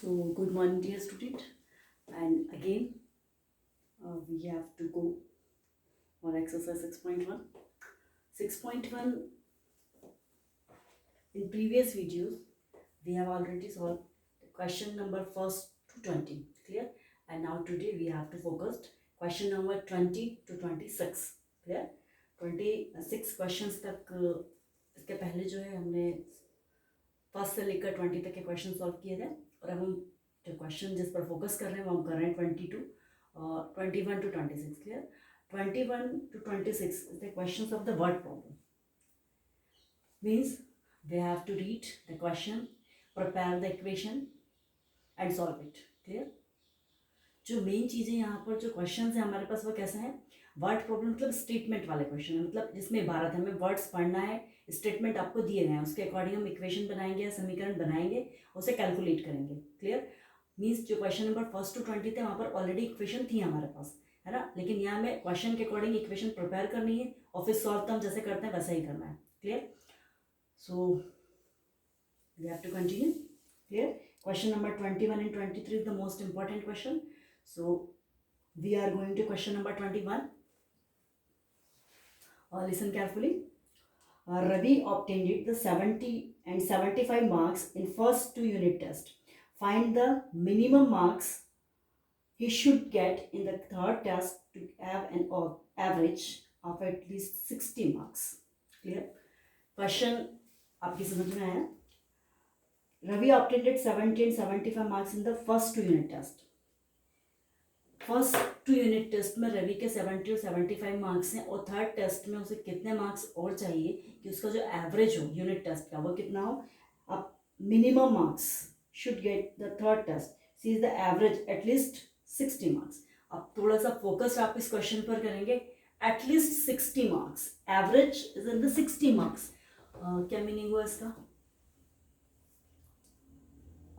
So, good morning, dear student. And again, we have to go on exercise 6.1. 6.1, in previous videos, we have already solved the question number first to 20. Clear? And now today we have to focus question number 20 to 26. Clear? 26 questions तक इसके पहले जो है हमने first से लेकर 20 तक के क्वेश्चन सॉल्व किए थे, और अब हम जो क्वेश्चन जिस पर फोकस कर रहे हैं वो हम कर रहे हैं 21 to 26. Clear? 21 to 26 is the questions of the word problem. Means they have to read the question, prepare the equation and solve it. Clear? जो मेन चीज़ें यहाँ पर जो क्वेश्चन है हमारे पास वो कैसा है, वर्ड प्रॉब्लम मतलब स्टेटमेंट वाले क्वेश्चन है, मतलब जिसमें इबारत हमें वर्ड्स पढ़ना है, स्टेटमेंट आपको दिए गए हैं, उसके अकॉर्डिंग हम इक्वेशन बनाएंगे या समीकरण बनाएंगे, उसे कैलकुलेट करेंगे. क्लियर? मीन्स जो क्वेश्चन नंबर फर्स्ट टू 20 थे वहाँ पर ऑलरेडी इक्वेशन थी हमारे पास, है ना, लेकिन यहाँ हमें क्वेश्चन के अकॉर्डिंग इक्वेशन प्रिपेयर करनी है और फिर सॉल्व तो हम जैसे करते हैं वैसा ही करना है. Clear? So we have to continue. Clear? Question number 21 and 23 is the most important question. So we are going to question number 21. Listen carefully. Ravi obtained the 70 and 75 marks in first two unit test. Find the minimum marks he should get in the third test to have an average of at least 60 marks. Clear? Question आपकी समझ में आया? Ravi obtained 70 and 75 marks in the first two unit test. First two unit test में रवि के 70 और 75 marks हैं, और थर्ड टेस्ट में उसे कितने मार्क्स और चाहिए कि उसका जो एवरेज हो यूनिट टेस्ट का वो कितना हो. अब minimum marks should get the third test, see is the average at least 60 marks. अब थोड़ा सा फोकस आप इस क्वेश्चन पर करेंगे. At least 60 marks, average is in the 60 marks. क्या मीनिंग हुआ इसका?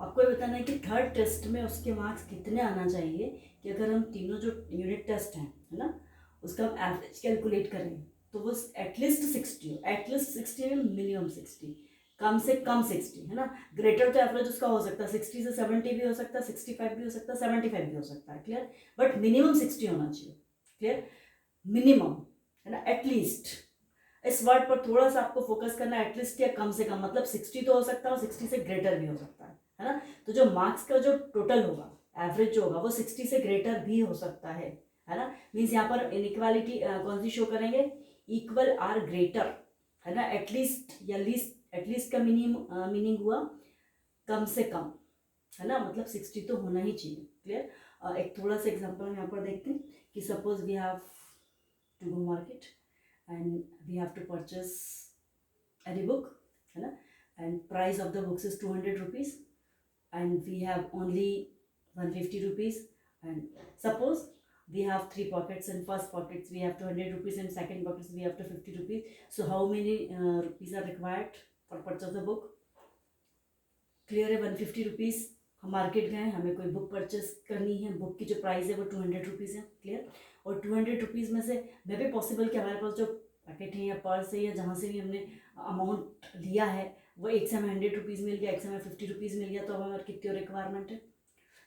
आपको बताना है कि थर्ड टेस्ट में उसके मार्क्स कितने आना चाहिए कि अगर हम तीनों जो यूनिट टेस्ट हैं, है ना, उसका हम एवरेज कैलकुलेट करें तो वो एटलीस्ट 60 हो. एटलीस्ट 60 में मिनिमम 60, कम से कम 60, है ना. ग्रेटर तो एवरेज उसका हो सकता है 60 से 70 भी हो सकता है, 65 भी हो सकता है, 75 भी हो सकता है. क्लियर? बट मिनिमम 60 होना चाहिए. क्लियर? मिनिमम, है ना, एटलीस्ट. इस वर्ड पर थोड़ा सा आपको फोकस करना है, एटलीस्ट या कम से कम, मतलब 60 तो हो सकता है और 60 से ग्रेटर भी हो सकता है ना. तो जो मार्क्स का जो टोटल होगा, एवरेज जो होगा वो 60 से ग्रेटर भी हो सकता है ना. मीन्स यहाँ पर इनइक्वालिटी कौन सी शो करेंगे? इक्वल आर ग्रेटर, है ना. एटलीस्ट या लीस्ट, एटलीस्ट का मीनिंग हुआ कम से कम, है ना, मतलब 60 तो होना ही चाहिए. क्लियर? एक थोड़ा सा एग्जांपल हम यहाँ पर देखते हैं कि suppose we have to go market and we have to purchase any book, है ना, and price of the books is 200 rupees and we have only 150 rupees, and suppose we have three pockets. In first pockets we have 200 rupees and second pockets we have 250 rupees. So how many rupees are required for purchase the book? Clear है? 150 rupees. हम market गए, हमें कोई book purchase करनी है, book की जो price है वो 200 रुपीज़ है. क्लियर? और 200 रुपीज़ में से मे भी पॉसिबल कि हमारे पास जो पैकेट है या पर्स है या जहाँ से भी हमने अमाउंट लिया है वो एक से हमें 100 रुपीज़ मिल गया, एक से हमें 50 रुपीज़ मिल गया, तो अब हमारे कितनी रिक्वायरमेंट है?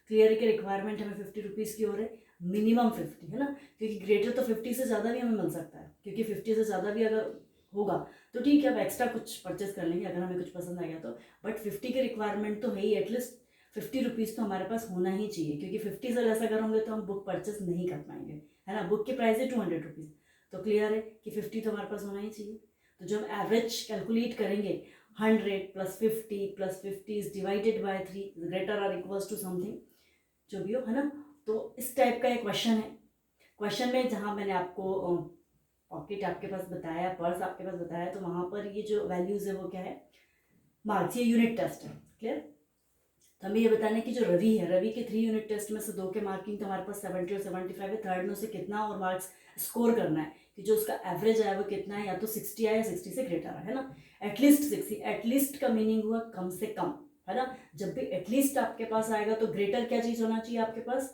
क्लियर है कि रिक्वायरमेंट हमें 50 रुपीज़ की हो रही है, मिनिमम 50, है ना, क्योंकि ग्रेटर तो 50 से ज़्यादा भी हमें मिल सकता है, क्योंकि 50 से ज़्यादा भी अगर होगा तो ठीक है, अब एक्स्ट्रा कुछ परचेस कर लेंगे अगर हमें कुछ पसंद आ गया तो. बट 50 की रिक्वायरमेंट तो है ही, एटलीस्ट 50 रुपीज़ तो हमारे पास होना ही चाहिए, क्योंकि 50 से लेस अगर होंगे तो हम बुक परचेस नहीं कर पाएंगे, है ना. बुक की प्राइस है 200 रुपीज़, तो क्लियर है कि 50 तो हमारे पास होना ही चाहिए. तो जब हम एवरेज कैलकुलेट करेंगे 100 + 50 + 50 is divided by 3 greater or equals to something, जो भी हो, है ना. तो इस टाइप का एक क्वेश्चन है. क्वेश्चन में जहाँ मैंने आपको पॉकेट आपके पास बताया, पर्स आपके पास बताया, तो वहाँ पर ये जो वैल्यूज़ है वो क्या है? मार्क्स. ये यूनिट टेस्ट है. क्लियर? तो हमें ये बताना है कि जो रवि है, रवि के 3 यूनिट टेस्ट में से 2 के मार्किंग तो हमारे पास 70 और 75 है. थर्ड में उसे कितना और मार्क्स स्कोर करना है कि जो उसका एवरेज आया वो कितना है, या तो 60 आया या 60 से ग्रेटर है ना. एटलीस्ट 60. एटलीस्ट का मीनिंग हुआ कम से कम, है ना. जब भी एटलीस्ट आपके पास आएगा तो ग्रेटर क्या चीज़ होना चाहिए आपके पास?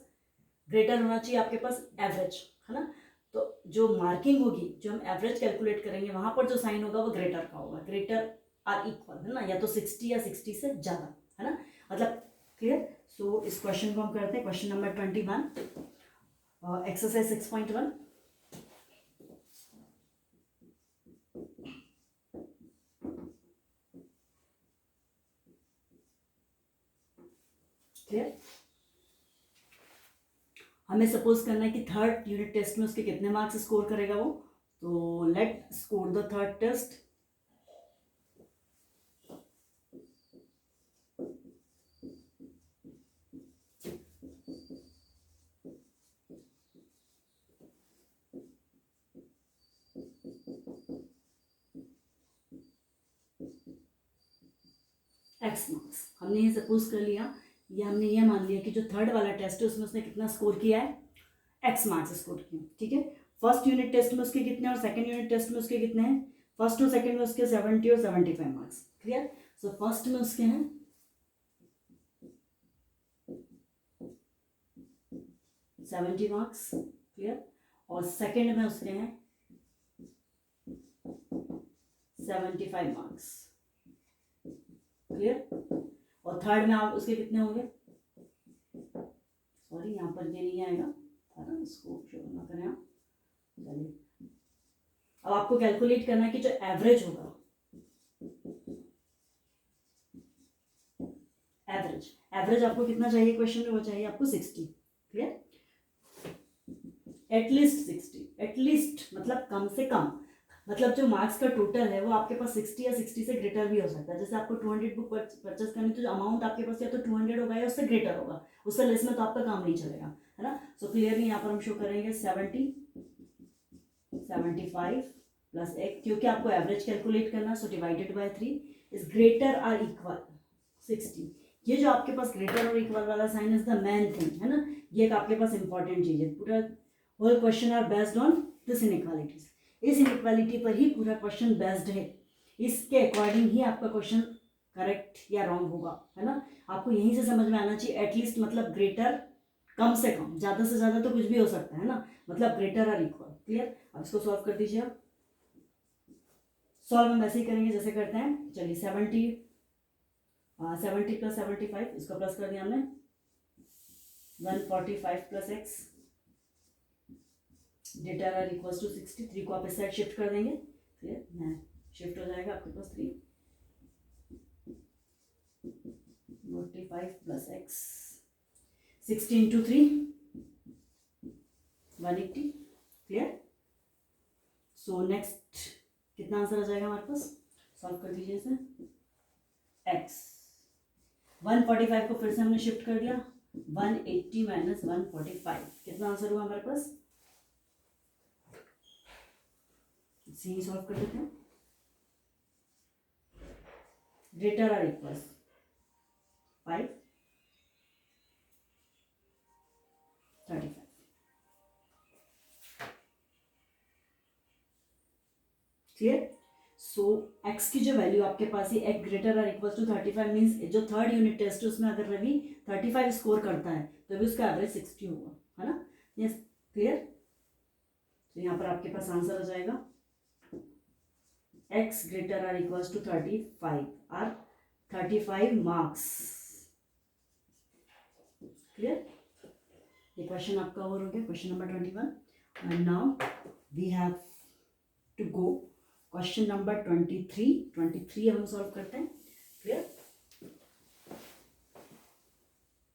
ग्रेटर होना चाहिए आपके पास एवरेज, है ना. तो जो मार्किंग होगी, जो हम एवरेज कैलकुलेट करेंगे, वहाँ पर जो साइन होगा वो ग्रेटर का होगा. ग्रेटर आर इक्वल, है ना, या तो 60 या 60 से ज़्यादा, है ना, मतलब. क्लियर? सो तो इस क्वेश्चन को हम करते हैं क्वेश्चन नंबर 21, एक्सरसाइज 6.1। क्लियर? हमें सपोज करना है कि थर्ड यूनिट टेस्ट में उसके कितने मार्क्स स्कोर करेगा वो। तो let score the third test. X marks हमने ये सपोज कर लिया, ये हमने ये मान लिया कि जो थर्ड वाला टेस्ट है उसमें उसने कितना स्कोर किया है, एक्स मार्क्स स्कोर किया। ठीक है, फर्स्ट यूनिट टेस्ट में उसके कितने और सेकंड यूनिट टेस्ट में उसके कितने हैं, फर्स्ट और सेकंड में उसके 70 और 75 मार्क्स। क्लियर? सो फर्स्ट में उसके हैं 70 मार्क्स। क्लियर? और सेकंड में उसके हैं 75 मार्क्स। क्लियर? और थर्ड में आप उसके कितने होंगे, सॉरी यहाँ पर ये नहीं आएगा, है ना, इसको शो ना करें आप। चलिए, अब आपको कैलकुलेट करना है कि जो एवरेज होगा, एवरेज आपको कितना चाहिए क्वेश्चन में, वो चाहिए आपको 60। क्लियर? एटलीस्ट 60, एटलीस्ट मतलब कम से कम, मतलब जो मार्क्स का टोटल है वो आपके पास 60 या 60 से ग्रेटर भी हो सकता है। जैसे आपको 200 बुक परचेस करनी, तो जो अमाउंट आपके पास या तो 200 होगा या उससे ग्रेटर होगा, उससे लेस में तो आपका काम नहीं चलेगा, है ना। सो क्लियरली यहाँ पर हम शो करेंगे 70, 75 प्लस एक, क्योंकि आपको एवरेज कैलकुलेट करना, सो डिवाइडेड बाय 3 इज ग्रेटर और इक्वल 60। ये जो आपके पास ग्रेटर और इक्वल वाला sign is the main thing, है ना, ये एक आपके पास इंपॉर्टेंट चीज है। पूरा whole question are based on this inequalities, इस इनइक्वालिटी पर ही पूरा क्वेश्चन बेस्ड है। इसके अकॉर्डिंग ही आपका क्वेश्चन करेक्ट या रॉन्ग होगा, है ना। आपको यहीं से समझ में आना चाहिए, एटलीस्ट मतलब ग्रेटर, कम से कम, ज्यादा से ज्यादा तो कुछ भी हो सकता है ना, मतलब ग्रेटर और इक्वल। क्लियर? अब इसको सॉल्व कर दीजिए आप। सॉल्व हम वैसे ही करेंगे जैसे करते हैं। चलिए 70 प्लस 75, इसको प्लस कर दिया हमने, 145 प्लस एक्स ग्रेटर और इक्वल टू 60। 3 को आप इस साइड शिफ्ट कर देंगे। क्लियर? मैं शिफ्ट हो जाएगा आपके पास 3, 45 plus x, 60 into 3 180। Clear? So next कितना आंसर आ जाएगा हमारे पास, सॉल्व कर दीजिए इसे। एक्स 145 को फिर से हमने शिफ्ट कर दिया, 180 माइनस 145, कितना आंसर हुआ हमारे पास, इसे सॉल्व कर देते हैं। ग्रेटर और इक्वल 5, 35। क्लियर? सो एक्स की जो वैल्यू आपके पास है, एक्स ग्रेटर और इक्वल टू 35 मीन्स जो थर्ड यूनिट टेस्ट है उसमें अगर रवि 35 स्कोर करता है तो भी उसका एवरेज 60 होगा, है ना। Yes, clear? तो यहाँ पर आपके पास आंसर आ जाएगा एक्स ग्रेटर और इक्वल टू 35 और 35 मार्क्स। क्लियर? ये क्वेश्चन आपका और हो गया, question number 21। And now we have to go question number 23 अब हम सॉल्व करते हैं। क्लियर?